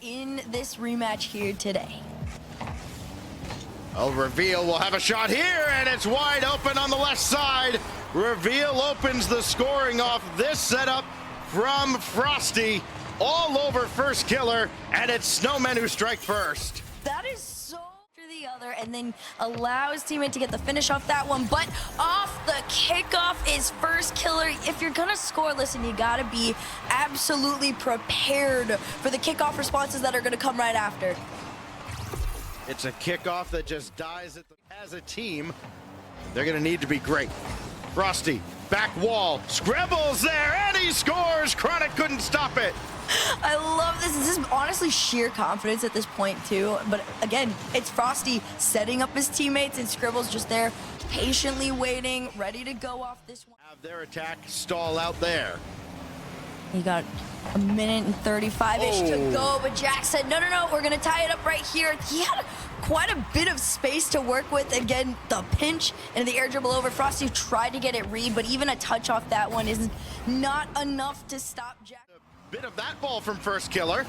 In this rematch here today. Oh, Reveal will have a shot here, and it's wide open on the left side. Reveal opens the scoring off this setup from Frosty. All over first killer, and it's Snowmen who strike first. That is so after the other, and then allows teammate to get the finish off that one, but off the kickoff is first killer. If you're gonna score, listen, you gotta be absolutely prepared for the kickoff responses that are gonna come right after. It's a kickoff that just dies as a team. They're gonna need to be great. Frosty, back wall, scribbles there, and he scores. Chronic couldn't stop it. I love this. This is honestly sheer confidence at this point too. But again, it's Frosty setting up his teammates, and Scribbles just there patiently waiting, ready to go off this one. Have their attack stall out there. You got a minute and 35-ish to go, but Jack said, no, we're gonna tie it up right here. He had quite a bit of space to work with. Again, the pinch and the air dribble over. Frosty tried to get it read, but even a touch off that one is not enough to stop Jack. A bit of that ball from first killer,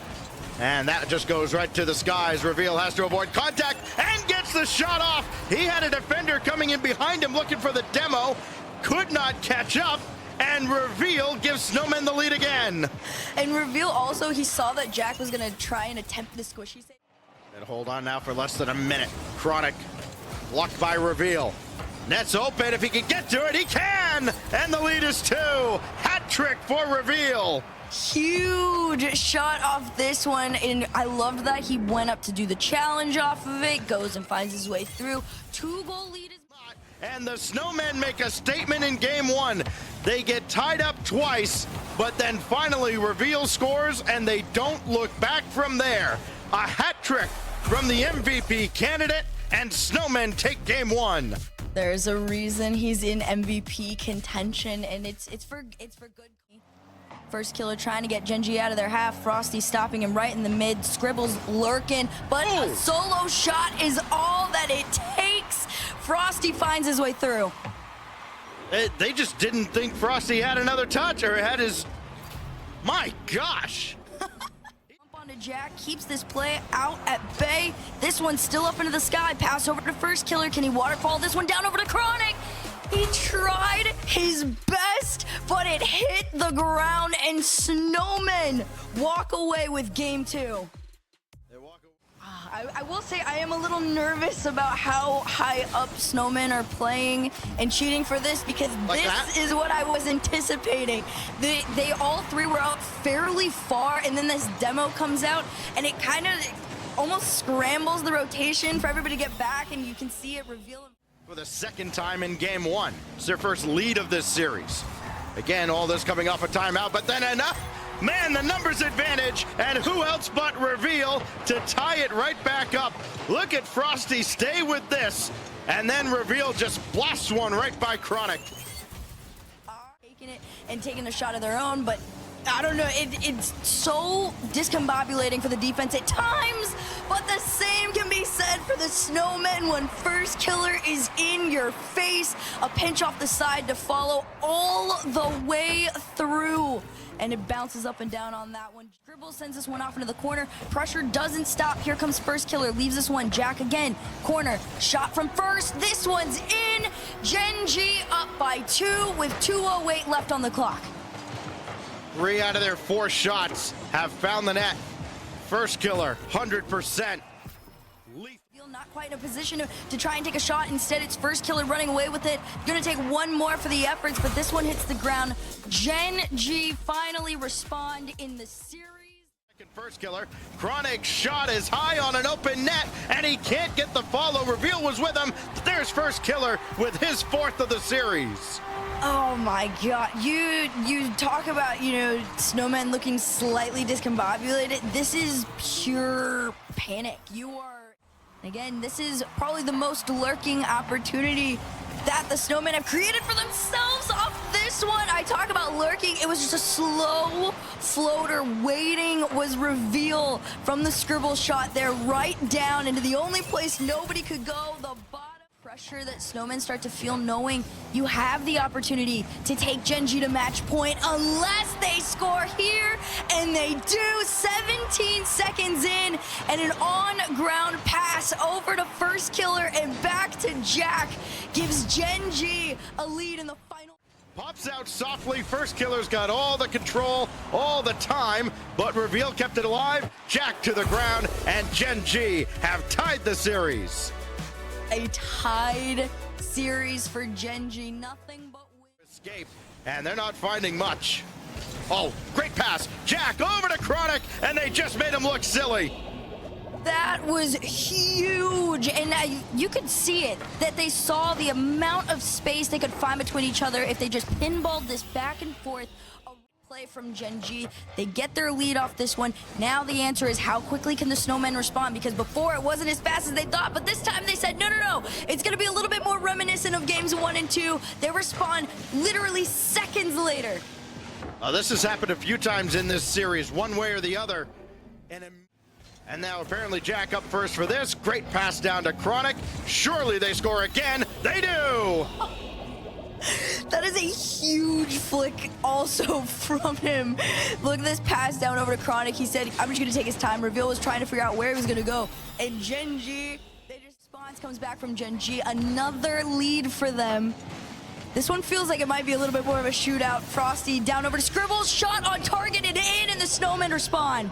and that just goes right to the skies. Reveal has to avoid contact and gets the shot off. He had a defender coming in behind him looking for the demo, could not catch up. And Reveal gives Snowmen the lead again. And Reveal also, he saw that Jack was gonna try and attempt the squishy save. And hold on now for less than a minute. Chronic blocked by Reveal. Net's open. If he can get to it, he can. And the lead is 2. Hat trick for Reveal. Huge shot off this one, and I loved that he went up to do the challenge off of it, goes and finds his way through. 2-goal lead is... And the Snowmen make a statement in game 1. They get tied up twice, but then finally Reveal scores, and they don't look back from there. A hat trick from the MVP candidate, and Snowmen take game 1. There's a reason he's in MVP contention, and it's for good. First killer trying to get Genji out of their half. Frosty stopping him right in the mid. Scribbles lurking, but a solo shot is all that it takes. Frosty finds his way through. They just didn't think Frosty had another touch or had his... My gosh! Jump onto Jack, keeps this play out at bay. This one's still up into the sky. Pass over to first killer. Can he waterfall this one down over to Chronic? He tried his best, but it hit the ground, and Snowmen walk away with game 2. I will say I am a little nervous about how high up Snowmen are playing and cheating for this, because this is what I was anticipating. They all three were out fairly far, and then this demo comes out, and it kind of almost scrambles the rotation for everybody to get back, and you can see it reveal. For the second time in game 1. It's their first lead of this series. Again, all this coming off a timeout, but then enough. Man, the numbers advantage, and who else but Reveal to tie it right back up. Look at Frosty stay with this, and then Reveal just blasts one right by Chronic. Taking it and taking a shot of their own, but I don't know, it's so discombobulating for the defense at times, but the same can be said for the Snowmen when first killer is in your face. A pinch off the side to follow all the way through, and it bounces up and down on that one. Dribble sends this one off into the corner. Pressure doesn't stop. Here comes first killer, leaves this one. Jack again, corner, shot from first. This one's in. Genji up by 2 with 2:08 left on the clock. 3 out of their 4 shots have found the net. First killer, 100%. Not quite in a position to try and take a shot. Instead, it's first killer running away with it. Gonna take one more for the efforts, but this one hits the ground. Genji finally respond in the series. Second first killer. Chronic shot is high on an open net, and he can't get the follow. Reveal was with him. There's first killer with his 4th of the series. Oh my god, you talk about, Snowmen looking slightly discombobulated. This is pure panic. Again, this is probably the most lurking opportunity that the Snowmen have created for themselves off this one. I talk about lurking. It was just a slow floater waiting, was Reveal from the scribble shot there right down into the only place nobody could go, the bottom. Pressure that Snowmen start to feel, knowing you have the opportunity to take Genji to match point unless they score here, and they they do. 17 seconds in, and an on-ground pass over to First Killer and back to Jack gives Gen G a lead in the final. Pops out softly. First Killer's got all the control, all the time, but Reveal kept it alive. Jack to the ground, and Gen G have tied the series. A tied series for Gen G, nothing but win. Escape, and they're not finding much. Oh, great pass. Jack over to Chronic, and they just made him look silly. That was huge, and you could see it, that they saw the amount of space they could find between each other if they just pinballed this back and forth. A play from Gen G, they get their lead off this one. Now the answer is how quickly can the Snowmen respond, because before it wasn't as fast as they thought, but this time they said, no, it's gonna be a little bit more reminiscent of games 1 and 2. They respond literally seconds later. This has happened a few times in this series, one way or the other. And now apparently Jack up first for this. Great pass down to Chronic. Surely they score again. They do! That is a huge flick also from him. Look at this pass down over to Chronic. He said, I'm just going to take his time. Reveal was trying to figure out where he was going to go. And Gen G, response comes back from Gen G. Another lead for them. This one feels like it might be a little bit more of a shootout. Frosty down over to Scribbles. Shot on target and in, and the Snowmen respond.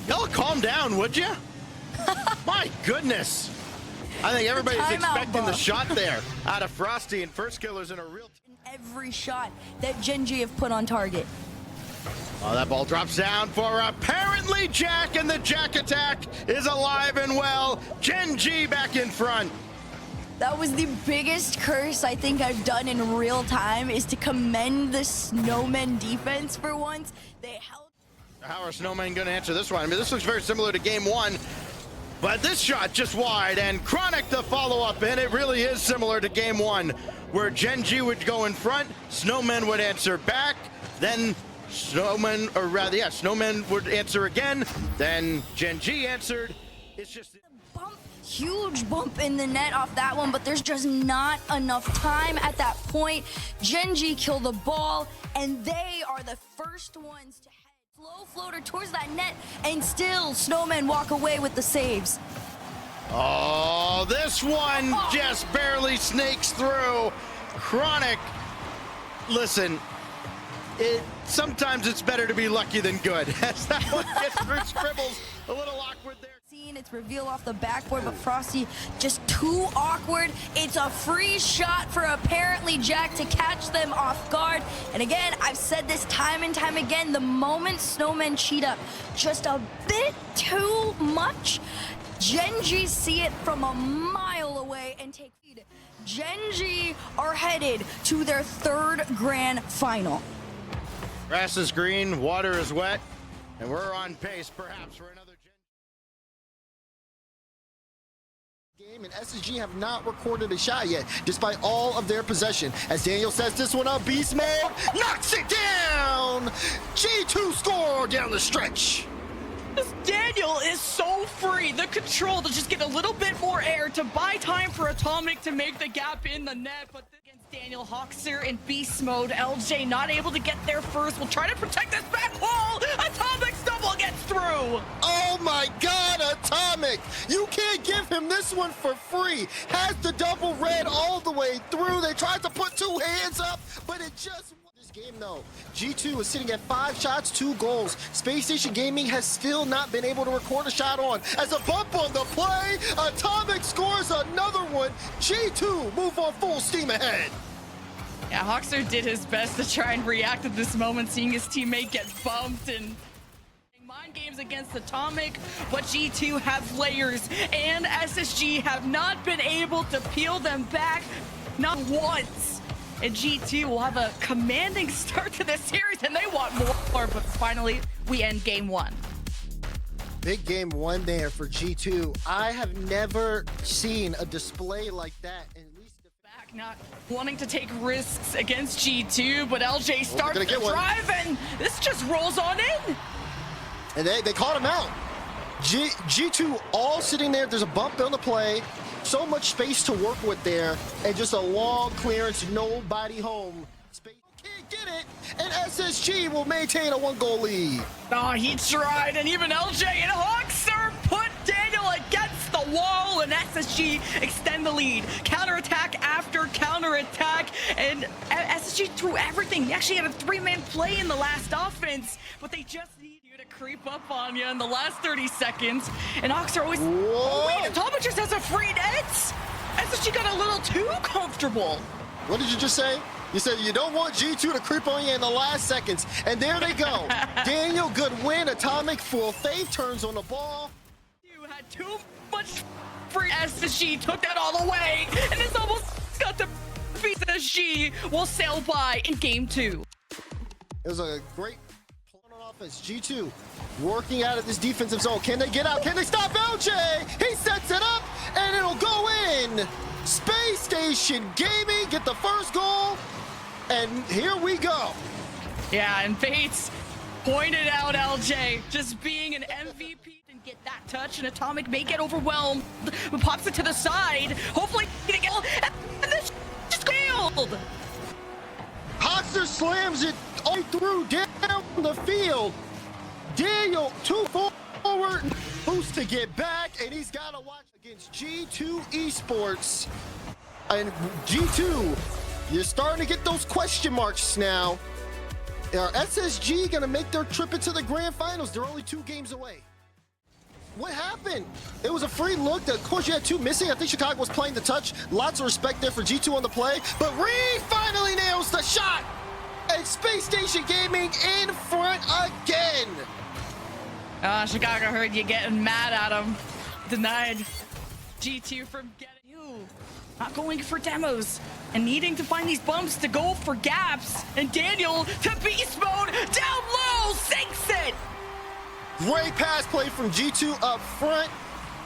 Y'all calm down, would you? My goodness. I think everybody's expecting the shot there out of Frosty, and First Killer's in a real... Every shot that Gen G have put on target. Oh, that ball drops down for apparently Jack, and the Jack attack is alive and well. Gen G back in front. That was the biggest curse I think I've done in real time, is to commend the Snowmen defense for once. They held. How are Snowmen going to answer this one? I mean, this looks very similar to game 1, but this shot just wide, and Chronic the follow-up, and it really is similar to game 1, where Gen G would go in front, Snowmen would answer back, then Snowmen would answer again, then Gen G answered. It's just... Huge bump in the net off that one, but there's just not enough time at that point. Gen G kill the ball, and they are the first ones to head slow floater towards that net, and still Snowmen walk away with the saves. Oh, this one just barely snakes through. Chronic, listen, sometimes it's better to be lucky than good. As that one gets through Scribbles, a little awkward there. It's Reveal off the backboard, but Frosty just too awkward. It's a free shot for apparently Jack to catch them off guard. And again, I've said this time and time again, the moment Snowmen cheat up just a bit too much, Gen G see it from a mile away and take lead. Gen G are headed to their 3rd grand final. Grass is green, water is wet, and we're on pace perhaps for another game, and SSG have not recorded a shot yet, despite all of their possession. As Daniel sets this one up, beast mode, knocks it down! G2 score down the stretch. Daniel is so free, the control to just get a little bit more air to buy time for Atomic to make the gap in the net, but against Daniel Hoxer in beast mode, LJ not able to get there first. We'll try to protect this back wall. Atomic stumble gets through. Oh my God, Atomic! You can't give him this one for free. Has the double red all the way through. They tried to put 2 hands up, but it just... game though, G2 is sitting at 5 shots, 2 goals. Space Station Gaming has still not been able to record a shot on. As a bump on the play, Atomic scores another one. G2 move on full steam ahead. Yeah, Hoxer did his best to try and react at this moment, seeing his teammate get bumped and mind games against Atomic, but G2 have layers, and SSG have not been able to peel them back, not once. And G2 will have a commanding start to this series, and they want more, but finally, we end game 1. Big game 1 there for G2. I have never seen a display like that, at least back, not wanting to take risks against G2, but LJ starts the drive, and this just rolls on in. And they caught him out. G2 all sitting there. There's a bump on the play. So much space to work with there, and just a long clearance, nobody home. Space. Can't get it, and SSG will maintain a 1-goal lead. Oh, he tried, and even LJ and Hawkster put Daniel against the wall, and SSG extend the lead. Counterattack after counterattack, and SSG threw everything. They actually had a 3-man play in the last offense, but they just need you to creep up on you in the last 30 seconds. And Hawkster always... Whoa. Oh, wait, Atomic just has a free net? SSG got a little too comfortable. What did you just say? You said you don't want G2 to creep on you in the last seconds. And there they go. Daniel, good win. Atomic, full faith, turns on the ball. You had too much free. SSG took that all the way, and it's almost got the SSG will sail by in game 2. It was a great plan on offense. G2 working out of this defensive zone. Can they get out? Can they stop LJ? He sets it up, and it'll go in. Space Station Gaming get the first goal, and here we go. Yeah, and Bates pointed out LJ just being an MVP and get that touch, and Atomic may get overwhelmed, but pops it to the side. Hopefully, he can get and this just failed. Hawkster slams it all through down the field. Daniel, 2 forward, boost to get back, and he's got to watch against G2 Esports. And G2, you're starting to get those question marks now. Are SSG going to make their trip into the grand finals? They're only 2 games away. What happened? It was a free look. Of course, you had 2 missing. I think Chicago was playing the touch. Lots of respect there for G2 on the play. But Reed finally nails the shot. And Space Station Gaming in front again. Chicago heard you getting mad at him. Denied G2 from getting you. Not going for demos and needing to find these bumps to go for gaps. And Daniel to beast mode down low, sinks it. Great pass play from G2 up front.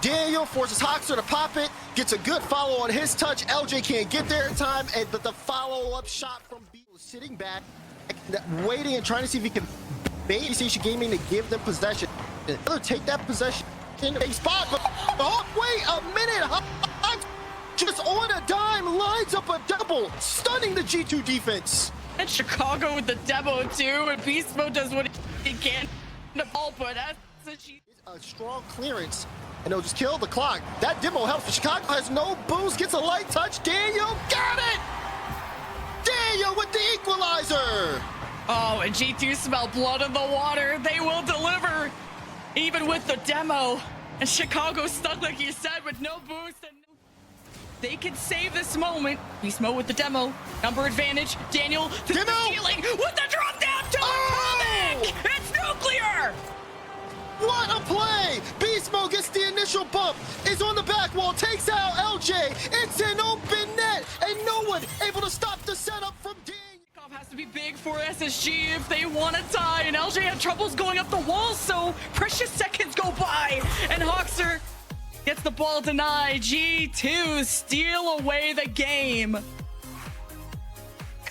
Daniel forces Hawkster to pop it, gets a good follow on his touch. LJ can't get there in time, but the follow-up shot from B was sitting back, waiting and trying to see if he can bait Station Gaming to give them possession. They'll take that possession in a spot, but oh, wait a minute. Hawkster just on a dime lines up a double, stunning the G2 defense. And Chicago with the demo too, and Beast Mode does what he can. The ball, but that's a strong clearance, and it'll just kill the clock. That demo helps. Chicago has no boost, gets a light touch. Daniel got it! Daniel with the equalizer! Oh, and G2 smell blood in the water. They will deliver, even with the demo. And Chicago stuck, like you said, with no boost. And they can save this moment. Beast Mode with the demo. Number advantage. Daniel to the ceiling with the drop down to Atomic! It's nuclear! What a play! Beast Mode gets the initial bump, is on the back wall, takes out LJ. It's an open net, and no one able to stop the setup from Daniel. Has to be big for SSG if they want to tie, and LJ had troubles going up the wall, so precious seconds go by, and Hawkster gets the ball denied. G2 steal away the game.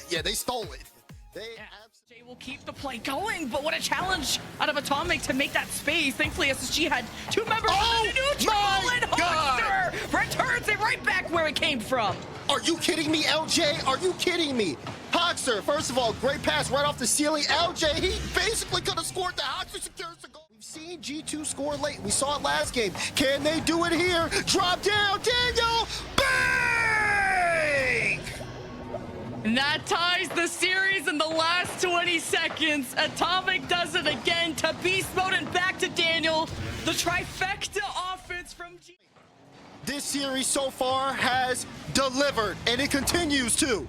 Yeah, they stole it. Jay will keep the play going, but what a challenge out of Atomic to make that space. Thankfully, SSG had 2 members of the neutral, and Hawkster returns it right back where it came from. Are you kidding me, LJ? Are you kidding me? Hawkster, first of all, great pass right off the ceiling. LJ, he basically could have scored. The Hawkster secures the goal. We've seen G2 score late. We saw it last game. Can they do it here? Drop down, Daniel. Bang! And that ties the series in the last 20 seconds. Atomic does it again to Beast Mode and back to Daniel. The trifecta offense from G. This series so far has delivered, and it continues to.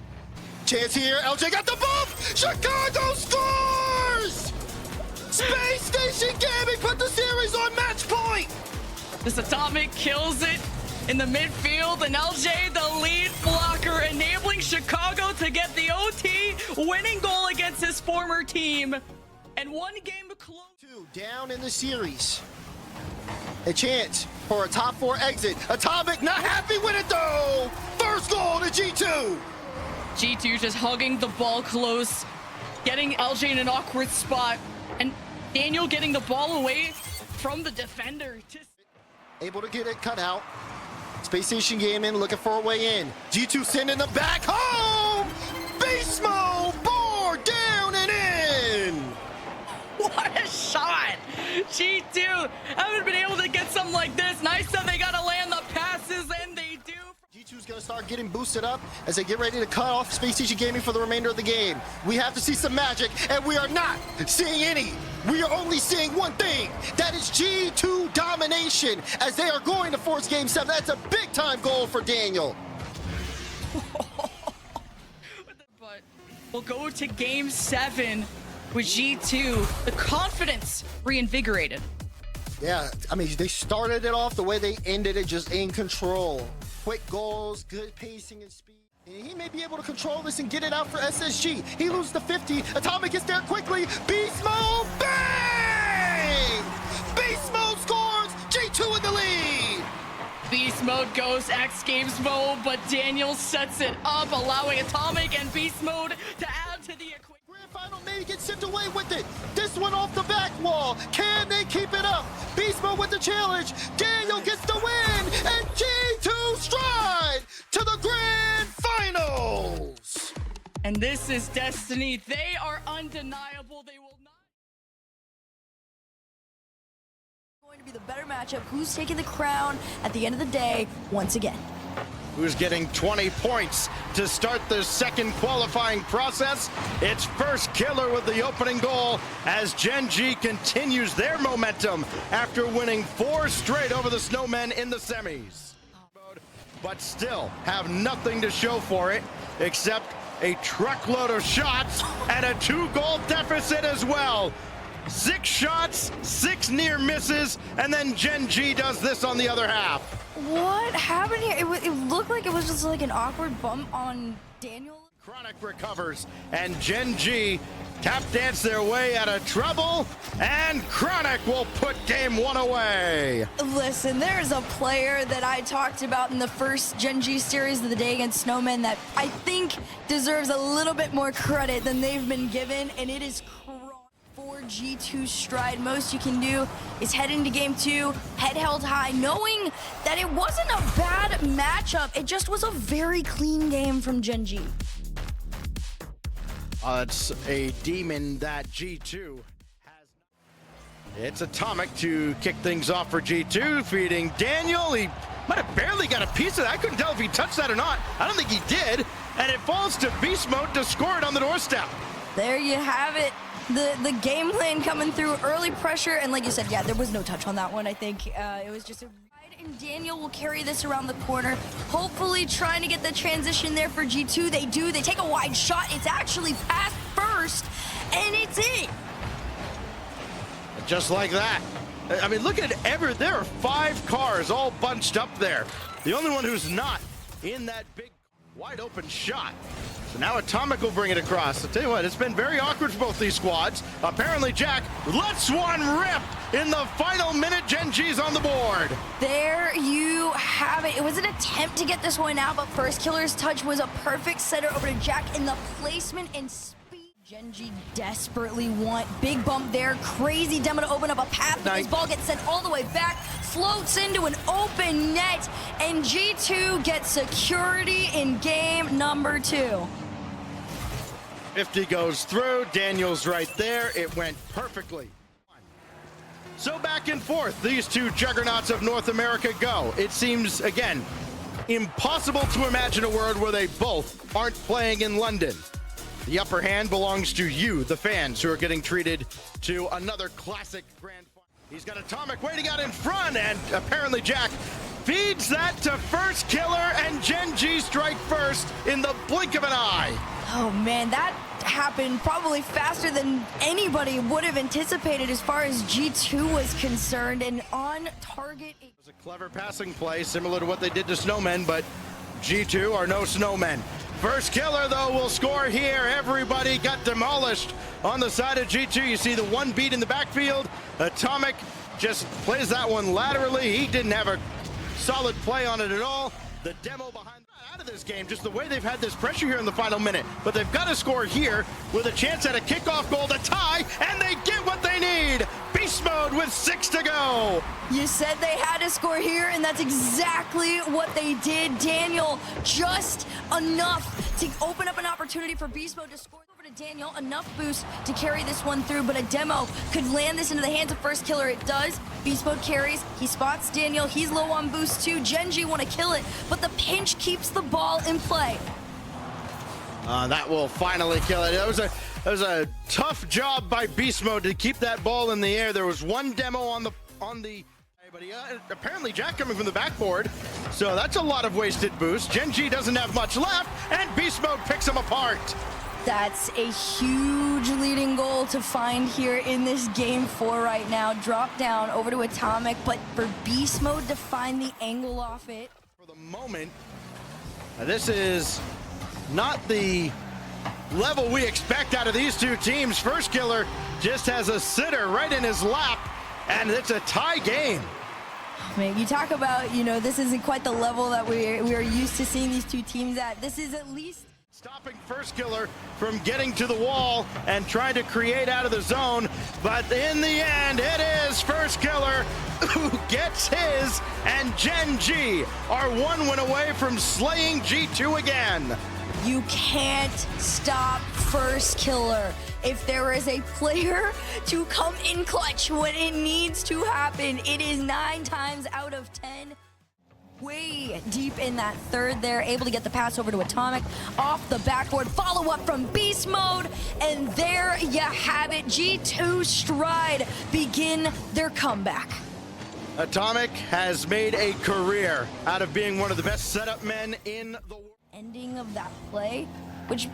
Chance here, LJ got the bump! Chicago scores! Space Station Gaming put the series on match point! This Atomic kills it in the midfield, and LJ the lead blocker, enabling Chicago to get the OT winning goal against his former team. And 1 game close. 2 down in the series. A chance for a top 4 exit. Atomic not happy with it though! First goal to G2! G2 just hugging the ball close, getting LJ in an awkward spot, and Daniel getting the ball away from the defender. Able to get it cut out. Space Station Gaming looking for a way in. G2 sending them back home! Beast Mode! Board! want something like this. Nice that they gotta land the passes, and they do. G2's gonna start getting boosted up as they get ready to cut off Space Station Gaming for the remainder of the game. We have to see some magic, and we are not seeing any. We are only seeing one thing. That is G2 domination, as they are going to force Game 7. That's a big-time goal for Daniel. But we'll go to Game 7 with G2. The confidence reinvigorated. Yeah, I mean, they started it off the way they ended it, just in control. Quick goals, good pacing and speed. And he may be able to control this and get it out for SSG. He loses to 50. Atomic gets there quickly. Beast Mode, bang! Beast Mode scores. G2 in the lead. Beast Mode goes X Games mode, but Daniel sets it up, allowing Atomic and Beast Mode to add to the equation. Grand final may get sent away with it. This one off the back wall. Can they keep it up? Beast Mode with the challenge. Daniel gets the win, and G2 stride to the grand finals. And this is Destiny. They are undeniable. They will not. Going to be the better matchup. Who's taking the crown at the end of the day once again? Who's getting 20 points to start the second qualifying process? It's first killer with the opening goal as Gen G continues their momentum after winning 4 straight over the Snowmen in the semis. But still have nothing to show for it except a truckload of shots and a 2-goal deficit as well. 6 shots, 6 near misses, and then Gen G does this on the other half. What happened here? It looked like it was just like an awkward bump on Daniel. Chronic recovers, and Gen G tap dance their way out of trouble, and Chronic will put game 1 away. Listen, there's a player that I talked about in the first Gen G series of the day against Snowmen that I think deserves a little bit more credit than they've been given, and it is for G2 stride. Most you can do is head into game 2, head held high, knowing that it wasn't a bad matchup. It just was a very clean game from Gen G. It's a demon that G2 has. It's Atomic to kick things off for G2, feeding Daniel. He might have barely got a piece of that. I couldn't tell if he touched that or not. I don't think he did. And it falls to Beast Mode to score it on the doorstep. There you have it. The game plan coming through, early pressure, and like you said, yeah, there was no touch on that one. I think it was just a ride, and Daniel will carry this around the corner, hopefully trying to get the transition there for G2. They do. They take a wide shot. It's actually past first, and it's it. Just like that. I mean, look at it. There are 5 cars all bunched up there. The only one who's not in that big wide open shot. So now Atomic will bring it across. I'll tell you what, it's been very awkward for both these squads. Apparently, Jack lets one rip in the final minute. Gen G's on the board. There you have it. It was an attempt to get this one out, but First Killer's touch was a perfect setter over to Jack in the placement and speed. Gen G desperately want big bump there. Crazy demo to open up a path, but this ball gets sent all the way back, floats into an open net, and G2 gets security in game number 2. 50 goes through. Daniel's right there. It went perfectly. So back and forth, these 2 juggernauts of North America go. It seems, again, impossible to imagine a world where they both aren't playing in London. The upper hand belongs to you, the fans, who are getting treated to another classic grand final. He's got Atomic waiting out in front, and apparently Jack feeds that to First Killer, and Gen G strike first in the blink of an eye. Oh man, that happened probably faster than anybody would have anticipated as far as G2 was concerned, and on target. It was a clever passing play, similar to what they did to Snowmen, but G2 are no Snowmen. First Killer, though, will score here. Everybody got demolished on the side of G2. You see the one beat in the backfield. Atomic just plays that one laterally. He didn't have a solid play on it at all. The demo behind out of this game, just the way they've had this pressure here in the final minute. But they've got to score here with a chance at a kickoff goal to tie, and they get what they need. Beast Mode with 6 to go. You said they had to score here, and that's exactly what they did. Daniel, just enough to open up an opportunity for Beast Mode to score. Over to Daniel enough boost to carry this one through, but a demo could land this into the hands of First Killer. It does. Beast Mode carries. He spots Daniel. He's low on boost too. Gen G want to kill it, but the pinch keeps the ball in play. That will finally kill it. That was a tough job by Beast Mode to keep that ball in the air. There was one demo on the but apparently Jack coming from the backboard, so that's a lot of wasted boost. Gen G doesn't have much left, and Beast Mode picks him apart. That's a huge leading goal to find here in this game 4 right now. Drop down over to Atomic, but for Beast Mode to find the angle off it. For the moment, this is not the level we expect out of these two teams. First Killer just has a sitter right in his lap, and it's a tie game. Man, you talk about, this isn't quite the level that we are used to seeing these two teams at. This is at least stopping First Killer from getting to the wall and trying to create out of the zone, but in the end, it is First Killer who gets his, and Gen G are one win away from slaying G2 again. You can't stop First Killer. If there is a player to come in clutch when it needs to happen, it is 9 times out of 10. Way deep in that third there, able to get the pass over to Atomic, off the backboard, follow up from Beast Mode, and there you have it. G2 Stride begin their comeback. Atomic has made a career out of being one of the best setup men in the world. Ending of that play, which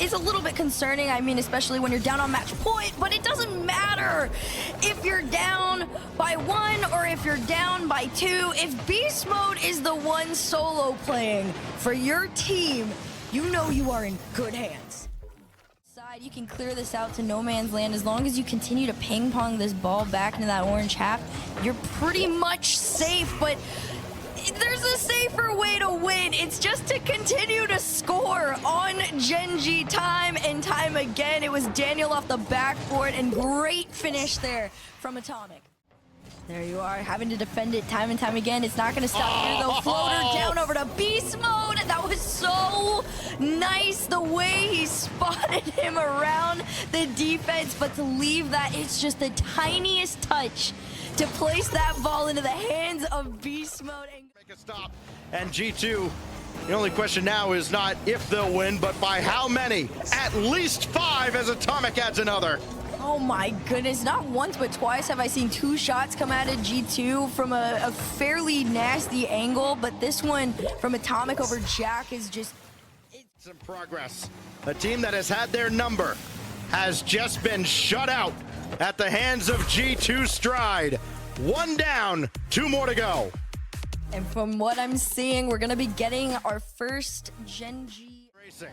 is a little bit concerning, especially when you're down on match point, but it doesn't matter if you're down by 1 or if you're down by 2. If Beast Mode is the one solo playing for your team, you know you are in good hands. You can clear this out to no man's land. As long as you continue to ping pong this ball back into that orange half, you're pretty much safe, but there's a safer way to win. It's just to continue to score on Gen G time and time again. It was Daniel off the backboard, and great finish there from Atomic. There you are, having to defend it time and time again. It's not going to stop here, though. Floater down over to Beast Mode. That was so nice, the way he spotted him around the defense. But to leave that, it's just the tiniest touch to place that ball into the hands of Beast Mode. Make a stop. And G2, the only question now is not if they'll win, but by how many. At least 5 as Atomic adds another. Oh my goodness, not once but twice have I seen 2 shots come out of G2 from a fairly nasty angle, but this one from Atomic over Jack is just... Some progress. A team that has had their number has just been shut out at the hands of G2 Stride. 1 down, 2 more to go. And from what I'm seeing, we're gonna be getting our first Gen G racing.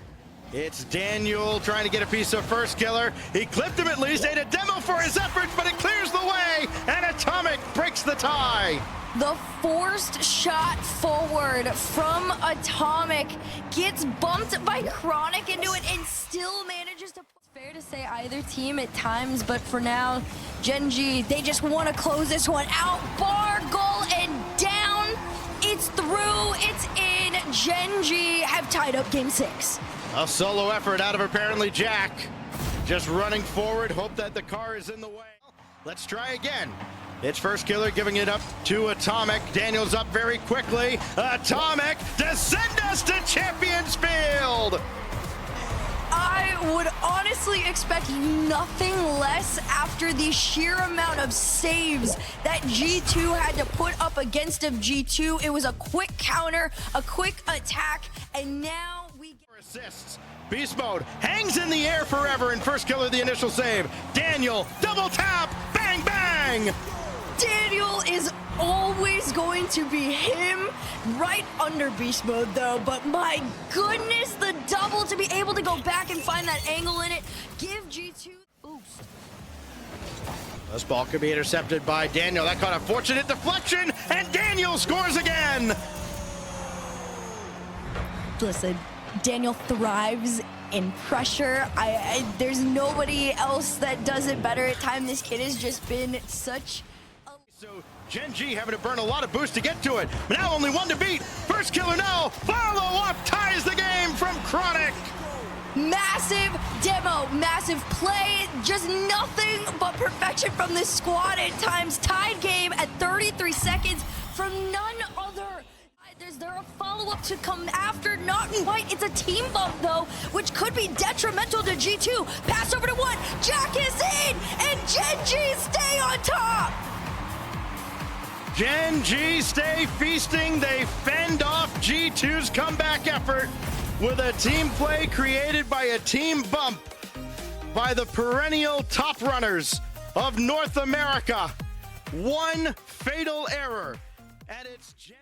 It's Daniel trying to get a piece of First Killer. He clipped him at least, ate a demo for his efforts, but it clears the way, and Atomic breaks the tie. The forced shot forward from Atomic gets bumped by Chronic into it and still manages to... It's fair to say either team at times, but for now, Gen G, they just want to close this one out. Bar, goal, and down. It's through, it's in. Gen G have tied up game 6. A solo effort out of apparently Jack. Just running forward, hope that the car is in the way. Let's try again. It's First Killer giving it up to Atomic. Daniel's up very quickly. Atomic to send us to Champions Field. I would honestly expect nothing less after the sheer amount of saves that G2 had to put up against of G2. It was a quick counter, a quick attack, and now we get assists. Beast Mode hangs in the air forever, and First Killer the initial save. Daniel, double tap, bang, bang. Daniel is always going to be him right under Beast Mode though, but my goodness, the double to be able to go back and find that angle in it, give G2 boost. This ball could be intercepted by Daniel. That caught a fortunate deflection, and Daniel scores again. Listen, Daniel thrives in pressure. There's nobody else that does it better at times. This kid has just been such a... So Gen G having to burn a lot of boost to get to it. But now only 1 to beat. First Killer now. Follow up ties the game from Chronic. Massive demo, massive play, just nothing but perfection from this squad at times. Tied game at 33 seconds from none other. Is there a follow-up to come after? Not quite. It's a team bump, though, which could be detrimental to G2. Pass over to one. Jack is in, and Gen G stay on top. Gen G stay feasting. They fend off G2's comeback effort with a team play created by a team bump by the perennial top runners of North America. One fatal error, and it's Gen